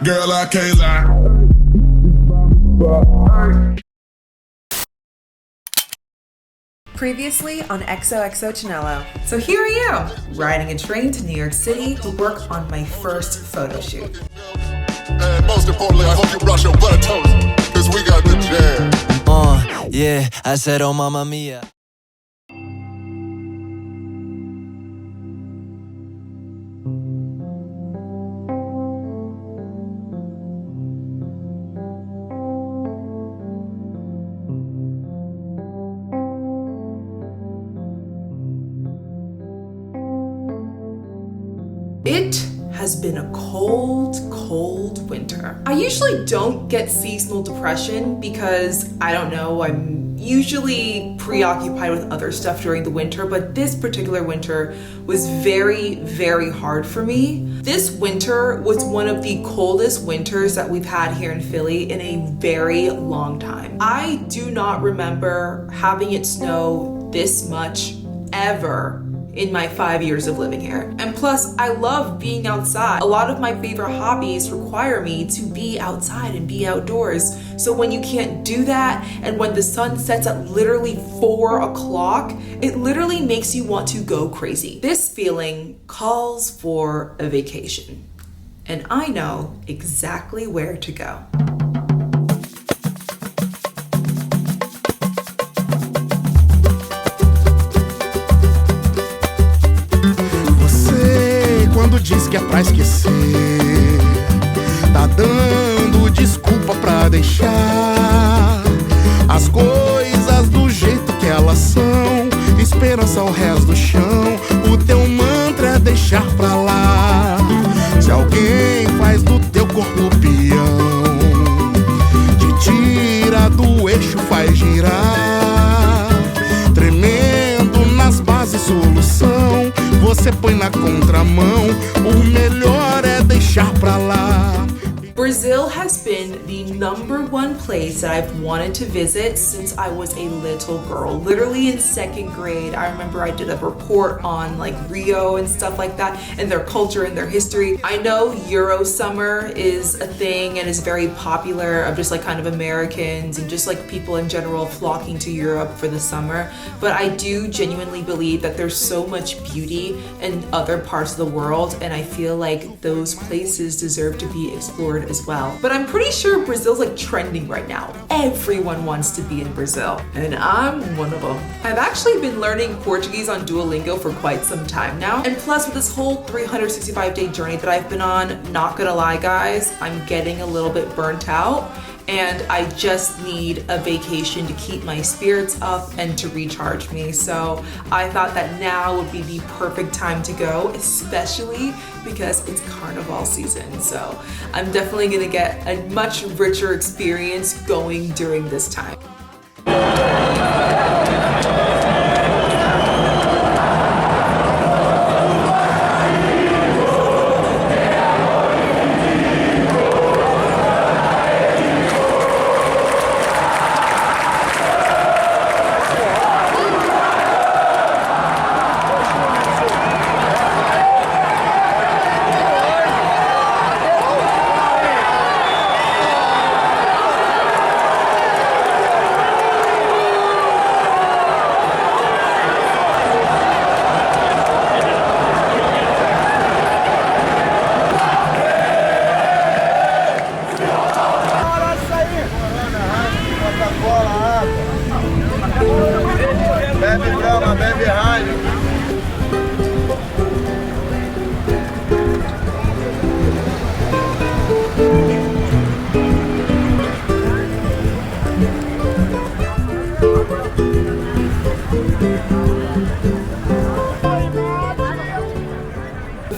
Girl, I can't lie. Previously on XOXO Chinelo. So here I am, riding a train to New York City to work on my first photo shoot. And most importantly, I hope you brush your butter toast, cause we got the jam. Yeah, I said, oh, mamma mia. It has been a cold, cold winter. I usually don't get seasonal depression because, I don't know, I'm usually preoccupied with other stuff during the winter, but this particular winter was very, very hard for me. This winter was one of the coldest winters that we've had here in Philly in a very long time. I do not remember having it snow this much ever in my 5 years of living here. And plus, I love being outside. A lot of my favorite hobbies require me to be outside and be outdoors. So when you can't do that, and when the sun sets at literally 4 o'clock, it literally makes you want to go crazy. This feeling calls for a vacation. And I know exactly where to go. Diz que é pra esquecer, tá dando desculpa pra deixar as coisas do jeito que elas são. Esperança ao resto do chão, o teu mantra é deixar pra lá. Se alguém faz do teu corpo peão, te tira do eixo, faz girar, tremendo nas bases, solução você põe na contramão, o melhor é deixar pra lá. Brazil has been the #1 place that I've wanted to visit since I was a little girl. Literally in 2nd grade, I remember I did a report on like Rio and stuff like that, and their culture and their history. I know Euro summer is a thing and is very popular of just like kind of Americans and just like people in general flocking to Europe for the summer. But I do genuinely believe that there's so much beauty in other parts of the world, and I feel like those places deserve to be explored as well. But I'm pretty sure Brazil's like trending right now. Everyone wants to be in Brazil, and I'm one of them. I've actually been learning Portuguese on Duolingo for quite some time now, and plus with this whole 365-day journey that I've been on, not gonna lie guys, I'm getting a little bit burnt out, and I just need a vacation to keep my spirits up and to recharge me. So I thought that now would be the perfect time to go, especially because it's Carnival season. So I'm definitely gonna get a much richer experience going during this time.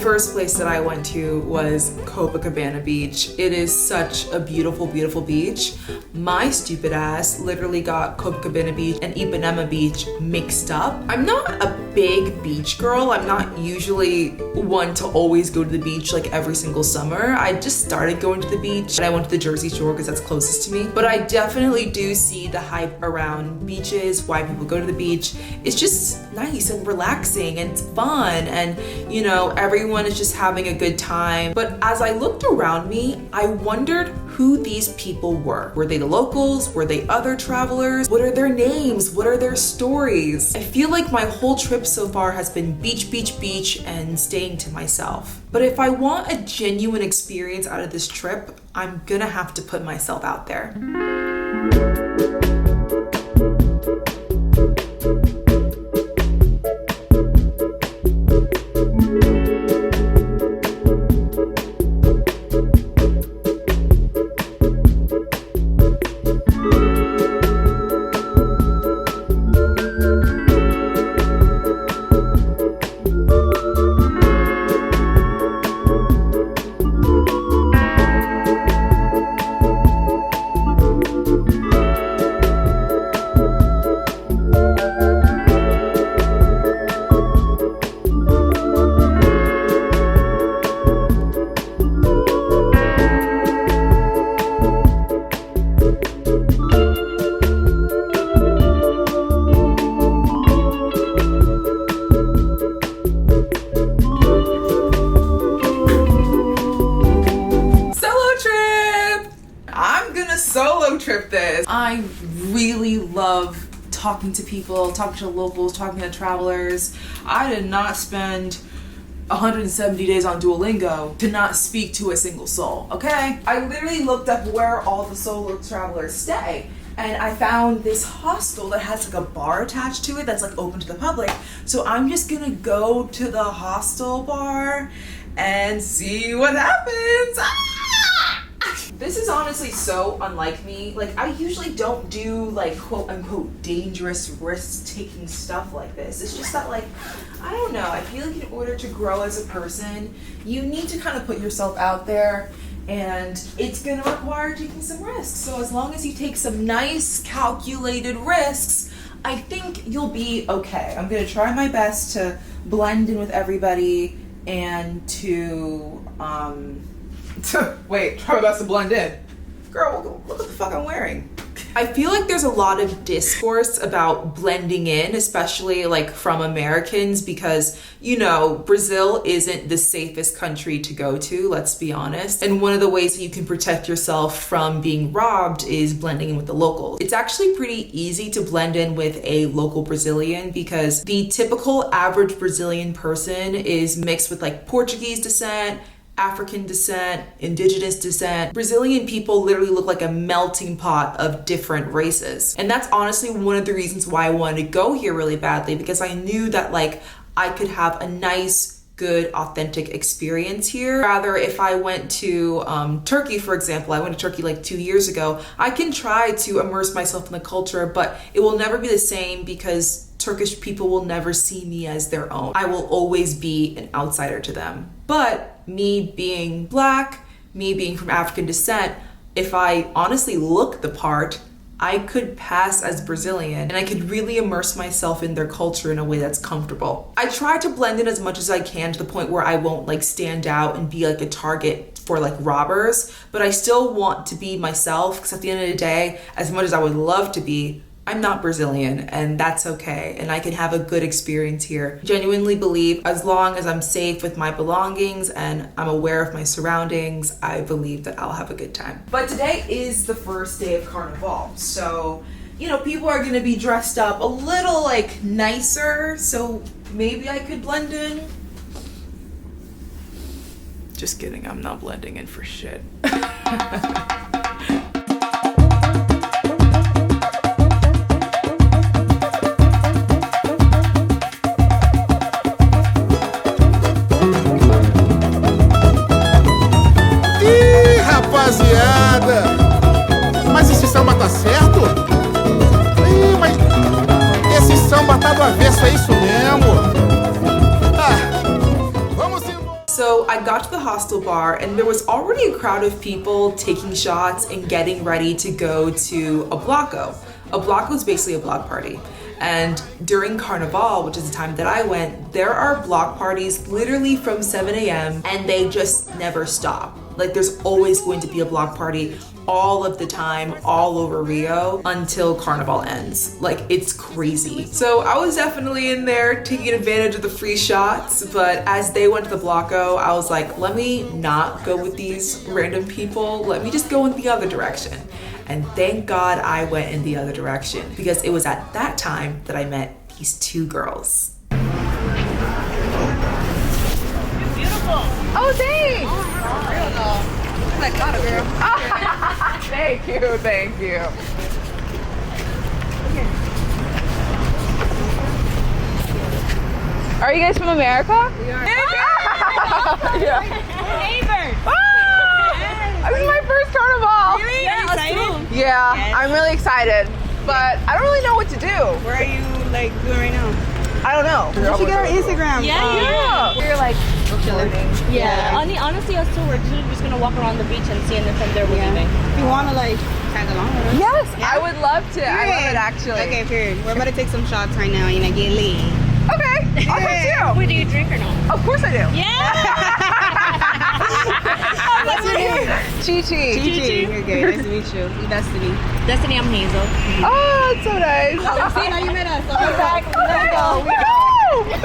First place that I went to was Copacabana Beach. It is such a beautiful, beautiful beach. My stupid ass literally got Copacabana Beach and Ipanema Beach mixed up. I'm not a big beach girl. I'm not usually one to always go to the beach like every single summer. I just started going to the beach and I went to the Jersey Shore because that's closest to me. But I definitely do see the hype around beaches, why people go to the beach. It's just nice and relaxing and it's fun, and you know, everyone everyone is just having a good time. But as I looked around me, I wondered who these people were. Were they the locals? Were they other travelers? What are their names? What are their stories? I feel like my whole trip so far has been beach, beach, beach, and staying to myself. But if I want a genuine experience out of this trip, I'm gonna have to put myself out there. Solo trip this. I really love talking to people, talking to locals, talking to travelers. I did not spend 170 days on Duolingo to not speak to a single soul, okay? I literally looked up where all the solo travelers stay, and I found this hostel that has like a bar attached to it that's like open to the public. So I'm just gonna go to the hostel bar and see what happens. This is honestly so unlike me. Like, I usually don't do like quote unquote dangerous risk-taking stuff like this. It's just that, like, I don't know, I feel like in order to grow as a person, you need to kind of put yourself out there, and it's gonna require taking some risks. So as long as you take some nice calculated risks, I think you'll be okay. I'm gonna try my best to blend in with everybody and to wait, try my best to blend in. Girl, look what the fuck I'm wearing. I feel like there's a lot of discourse about blending in, especially like from Americans, because, you know, Brazil isn't the safest country to go to, let's be honest. And one of the ways that you can protect yourself from being robbed is blending in with the locals. It's actually pretty easy to blend in with a local Brazilian because the typical average Brazilian person is mixed with like Portuguese descent, African descent, indigenous descent. Brazilian people literally look like a melting pot of different races. And that's honestly one of the reasons why I wanted to go here really badly, because I knew that like I could have a nice, good, authentic experience here. Rather, if I went to Turkey, for example, I went to Turkey like 2 years ago, I can try to immerse myself in the culture, but it will never be the same because Turkish people will never see me as their own. I will always be an outsider to them. But me being Black, me being from African descent, if I honestly look the part, I could pass as Brazilian and I could really immerse myself in their culture in a way that's comfortable. I try to blend in as much as I can to the point where I won't like stand out and be like a target for like robbers, but I still want to be myself because at the end of the day, as much as I would love to be, I'm not Brazilian, and that's okay, and I can have a good experience here. Genuinely believe as long as I'm safe with my belongings and I'm aware of my surroundings, I believe that I'll have a good time. But today is the first day of Carnival, so, you know, people are gonna be dressed up a little like nicer, so maybe I could blend in. Just kidding, I'm not blending in for shit. Rapaziada, mas esse samba tá certo? Ih, mas esse samba tá do avesso, é isso mesmo? Vamos embora. So I got to the hostel bar and there was already a crowd of people taking shots and getting ready to go to a bloco. A bloco is basically a block party. And during Carnival, which is the time that I went, there are block parties literally from 7 a.m. and they just never stop. Like there's always going to be a block party all of the time, all over Rio until Carnival ends. Like, it's crazy. So I was definitely in there taking advantage of the free shots, but as they went to the Blocko, I was like, let me not go with these random people. Let me just go in the other direction. And thank God I went in the other direction, because it was at that time that I met these two girls. Oh, thanks! I got it, girl. Thank you, thank you. Are you guys from America? We are. Yeah. Neighbors. This is my first carnival. Really? Yeah, us too. Yeah, Yes. I'm really excited, but I don't really know what to do. Where are you like doing right now? I don't know. You should get our Instagram. Yeah. You're like chilling. Yeah. Honestly, us too. We're just gonna walk around the beach and see, and then from there we're leaving. If you want to like tag along with us. Yes, I would love to. I love it actually. Okay, period. We're about to take some shots right now. You know, get lit. Okay. Awesome Wait, do you drink or no? too. Of course I do. Yeah. What's your name? Chichi. Gigi. You're good. Nice to meet you. You Destiny. Destiny, I'm Hazel. Oh, it's so nice. See, now you met us. Let's go.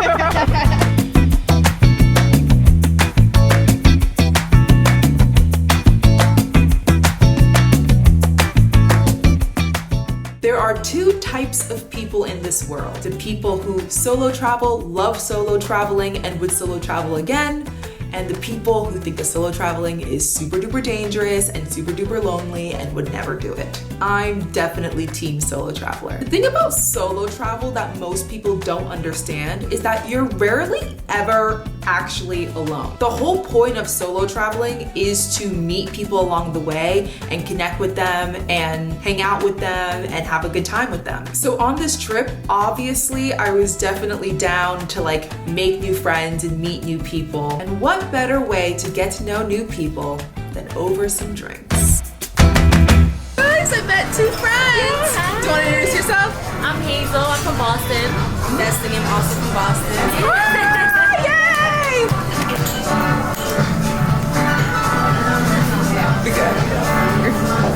There are two types of people in this world. The people who solo travel, love solo traveling, and would solo travel again, and the people who think that solo traveling is super duper dangerous and super duper lonely and would never do it. I'm definitely team solo traveler. The thing about solo travel that most people don't understand is that you're rarely ever actually alone. The whole point of solo traveling is to meet people along the way and connect with them and hang out with them and have a good time with them. So on this trip, obviously I was definitely down to like make new friends and meet new people. And what better way to get to know new people than over some drinks? Guys, I met two friends. Do you want to introduce yourself? I'm Hazel. I'm from Boston. Destiny. I'm also from Boston. Yay! Be good.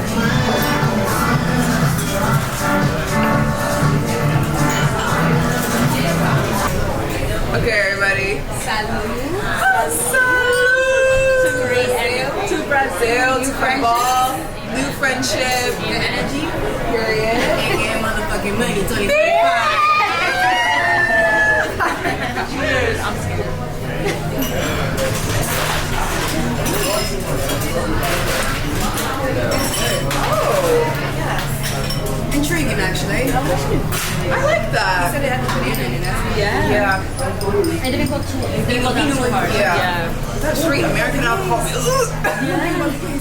Okay, everybody. Salud. Salud! To To football, new friendship, Your energy. period. AKA motherfucking money. 2025. Cheers. I'm scared. Intriguing, actually. I like that. Said it had the banana in it. Yeah. I didn't go too hard. Yeah. That straight American alcohol.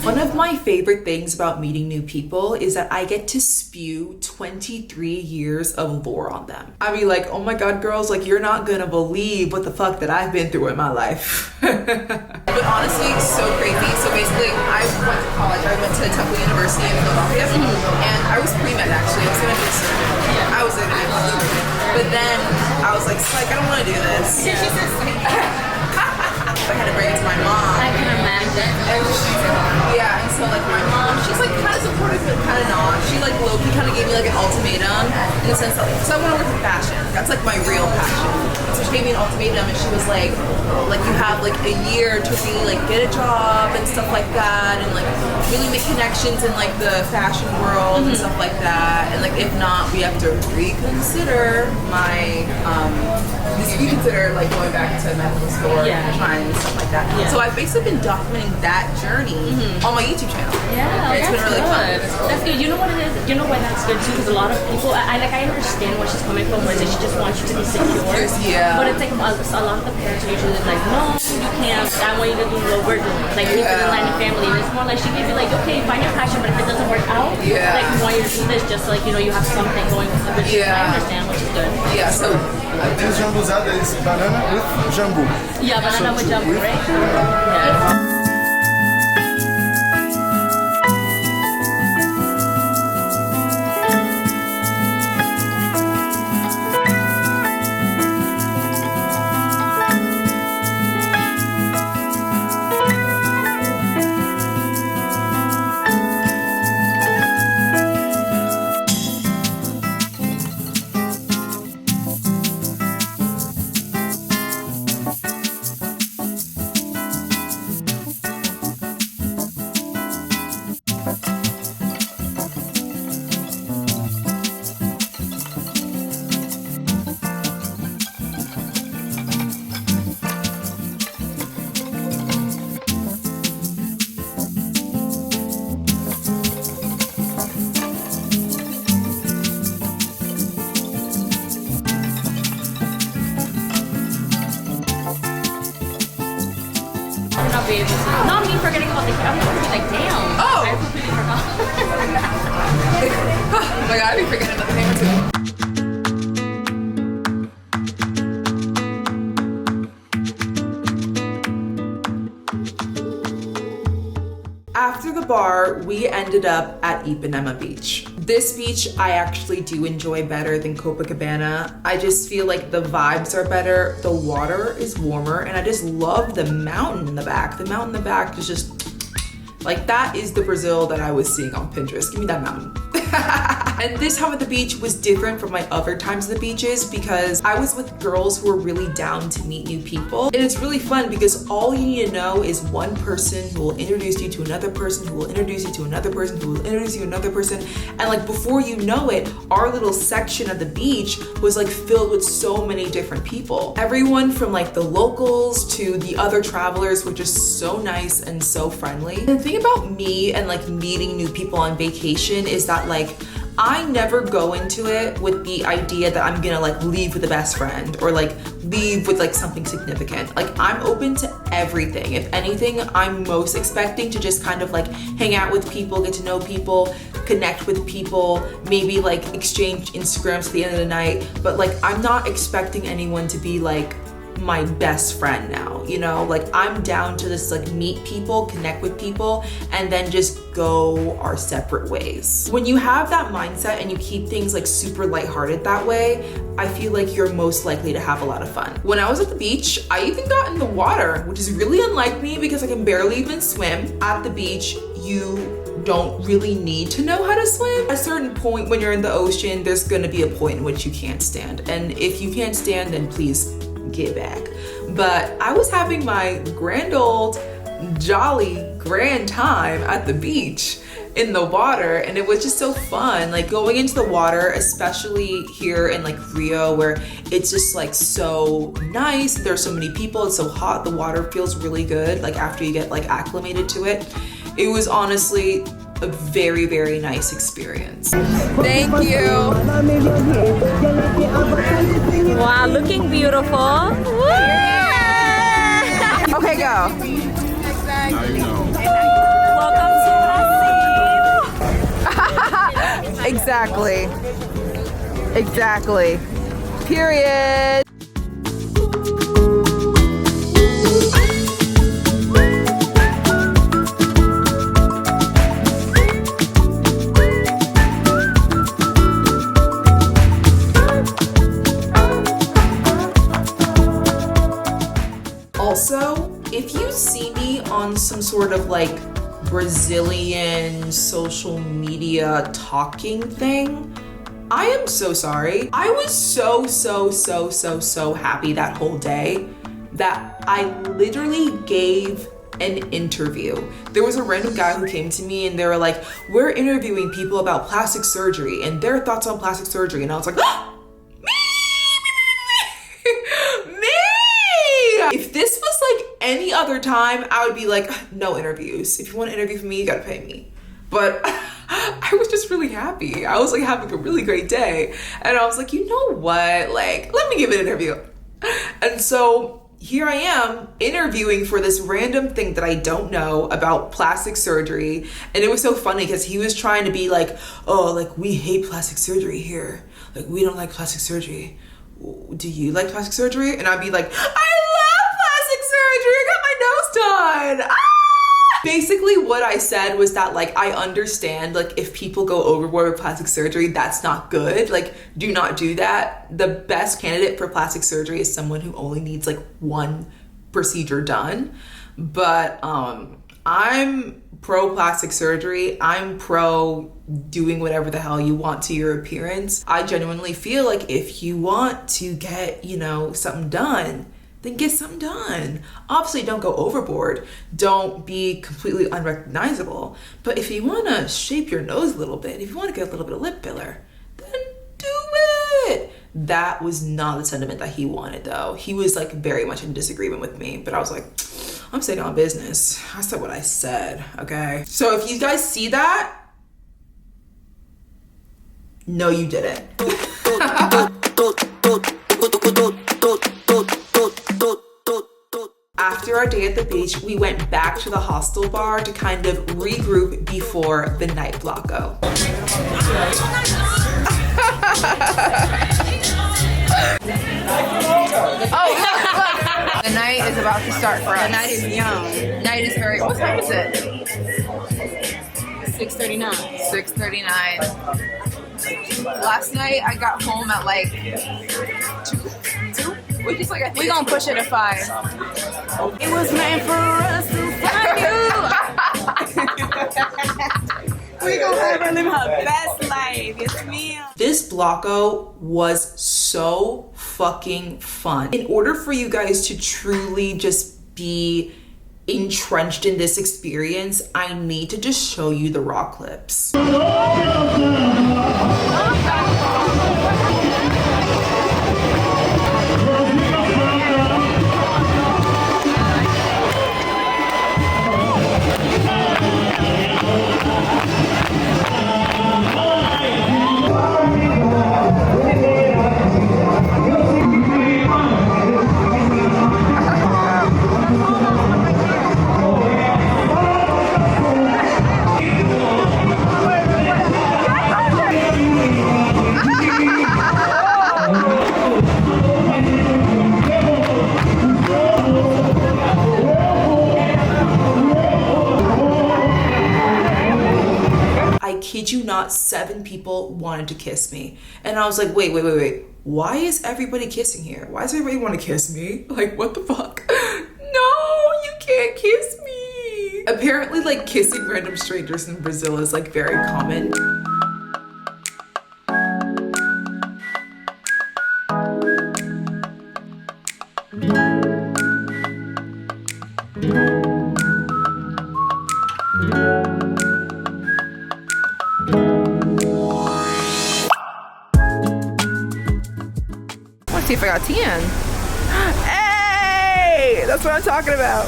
One of my favorite things about meeting new people is that I get to spew 23 years of lore on them. I'd be like, oh my God, girls, like you're not gonna believe what the fuck that I've been through in my life. But honestly, so crazy. So basically, I went to college. I went to Temple University in Philadelphia, and I was pre-med actually. I was gonna be a surgeon. I was gonna be a surgeon. But then I was like, psych, I don't wanna do this. I had to bring it to my mom. I can imagine. And yeah, and so like my mom, she's like kind of supportive but kind of not. She like low-key kind of gave me like an ultimatum in the sense that like, so I want to work in fashion. That's like my real passion. So she gave me an ultimatum and she was like you have like a year to really like get a job and stuff like that and like really make connections in like the fashion world and stuff like that. And like if not, we have to reconsider my reconsider like going back to medical school and trying and stuff like that. So I've basically been documenting that journey on my YouTube channel. Yeah, It's been that's really fun. good. That's good. You know what it is? You know why that's good too? Because a lot of people, I understand where she's coming from, where she just wants you to be secure. Yeah. But it's like a lot of the parents are usually like, no, you can't. I want you to do what we're doing. Like keep it in line of family. And it's more like she can be like, okay, find your passion, but if it doesn't work out, like we want you to do this just so like you know you have something going. Which I understand, which is good. Yeah. So This jambuzada is banana with jambu. Yeah, banana with jumbo, right? Yeah. my god, I be forgetting about the name too. After the bar, we ended up at Ipanema Beach. This beach I actually do enjoy better than Copacabana. I just feel like the vibes are better, the water is warmer, and I just love the mountain in the back. The mountain in the back is just, like, that is the Brazil that I was seeing on Pinterest. Give me that mountain. And this time at the beach was different from my other times at the beaches because I was with girls who were really down to meet new people. And it's really fun because all you need to know is one person who will introduce you to another person, who will introduce you to another person, who will introduce you to another person. And like before you know it, our little section of the beach was like filled with so many different people. Everyone from like the locals to the other travelers were just so nice and so friendly. And the thing about me and like meeting new people on vacation is that like I never go into it with the idea that I'm gonna like leave with a best friend or like leave with like something significant. Like I'm open to everything. If anything, I'm most expecting to just kind of like hang out with people, get to know people, connect with people, maybe like exchange Instagrams at the end of the night. But like I'm not expecting anyone to be like my best friend now, you know? Like I'm down to just like meet people, connect with people, and then just go our separate ways. When you have that mindset and you keep things like super lighthearted that way, I feel like you're most likely to have a lot of fun. When I was at the beach, I even got in the water, which is really unlike me because I can barely even swim. At the beach, you don't really need to know how to swim. At a certain point when you're in the ocean, there's gonna be a point in which you can't stand. And if you can't stand, then please get back. But I was having my grand old jolly grand time at the beach in the water, and it was just so fun. Like going into the water, especially here in like Rio, where it's just like so nice, there's so many people, it's so hot, the water feels really good like after you get like acclimated to it. It was honestly a very, very nice experience. Thank you. Wow, looking beautiful. Okay, go. Welcome to Brazil. Exactly. Exactly. Period. Also, if you see me on some sort of like Brazilian social media talking thing, I am so sorry. I was so happy that whole day that I literally gave an interview. There was a random guy who came to me and they were like, we're interviewing people about plastic surgery and their thoughts on plastic surgery. And I was like, if this was like any other time, I would be like, no interviews. If you want to interview for me, you gotta pay me. But I was just really happy. I was like having a really great day. And I was like, you know what? Like, let me give an interview. And so here I am interviewing for this random thing that I don't know about plastic surgery. And it was so funny because he was trying to be like, oh, like we hate plastic surgery here. Like we don't like plastic surgery. Do you like plastic surgery? And I'd be like, I love plastic surgery. I got my nose done. Ah! Basically what I said was that like, I understand like if people go overboard with plastic surgery, that's not good. Like do not do that. The best candidate for plastic surgery is someone who only needs like one procedure done. But I'm pro plastic surgery. I'm pro doing whatever the hell you want to your appearance. I genuinely feel like if you want to get, you know, something done, then get something done. Obviously, don't go overboard. Don't be completely unrecognizable. But if you want to shape your nose a little bit, if you want to get a little bit of lip filler, then do it. That was not the sentiment that he wanted, though. He was like very much in disagreement with me, but I was like, I'm staying on business. I said what I said, okay? So if you guys see that, no, you didn't. After after our day at the beach, we went back to the hostel bar to kind of regroup before the night blocko. Oh, look. The night is about to start for us. The night is young. Night is very, what time is it? 6:39. 6:39. Last night I got home at like 2? We just like, we gonna push it to 5. It was meant for us to find you. We gonna have her live her best life. Yes, ma'am. This blocko was so fucking fun. In order for you guys to truly just be entrenched in this experience, I need to just show you the raw clips. Kid you not, 7 people wanted to kiss me. And I was like, wait. Why is everybody kissing here? Why does everybody want to kiss me? Like, what the fuck? No, you can't kiss me. Apparently, like, kissing random strangers in Brazil is, like, very common. Let's see if I got tan. Hey! That's what I'm talking about.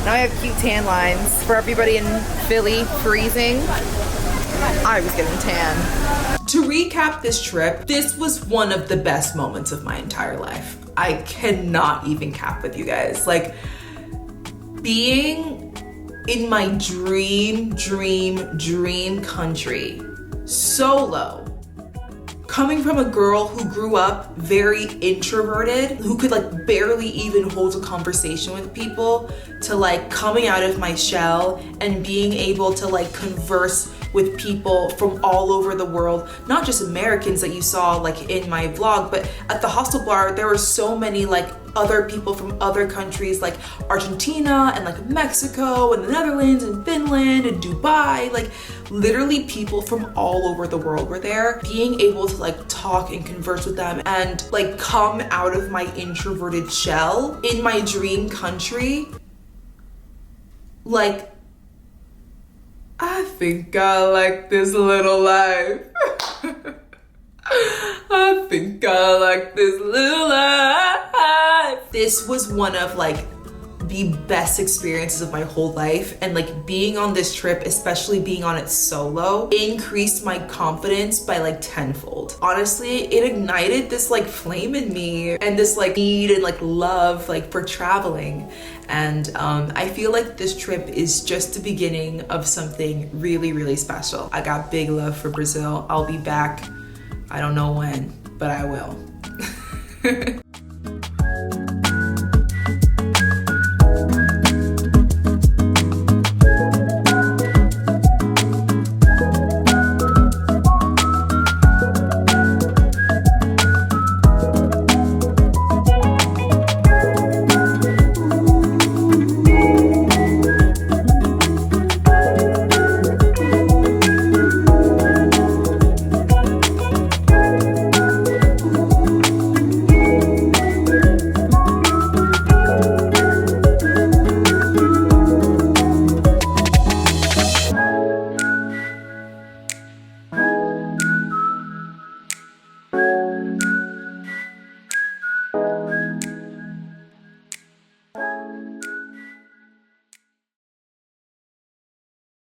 Now I have cute tan lines for everybody in Philly freezing. I was getting tan. To recap this trip, this was one of the best moments of my entire life. I cannot even cap with you guys. Like, being in my dream country, solo, coming from a girl who grew up very introverted, who could like barely even hold a conversation with people, to like coming out of my shell and being able to like converse with people from all over the world, not just Americans that you saw like in my vlog, but at the hostel bar, there were so many like other people from other countries like Argentina and like Mexico and the Netherlands and Finland and Dubai, like literally people from all over the world were there. Being able to like talk and converse with them and like come out of my introverted shell in my dream country, like, I think I like this little life. I think I like this little life. This was one of like the best experiences of my whole life, and like being on this trip, especially being on it solo, increased my confidence by like tenfold. Honestly, it ignited this like flame in me and this like need and like love like for traveling. And I feel like this trip is just the beginning of something really special. I got big love for Brazil. I'll be back. I don't know when, but I will.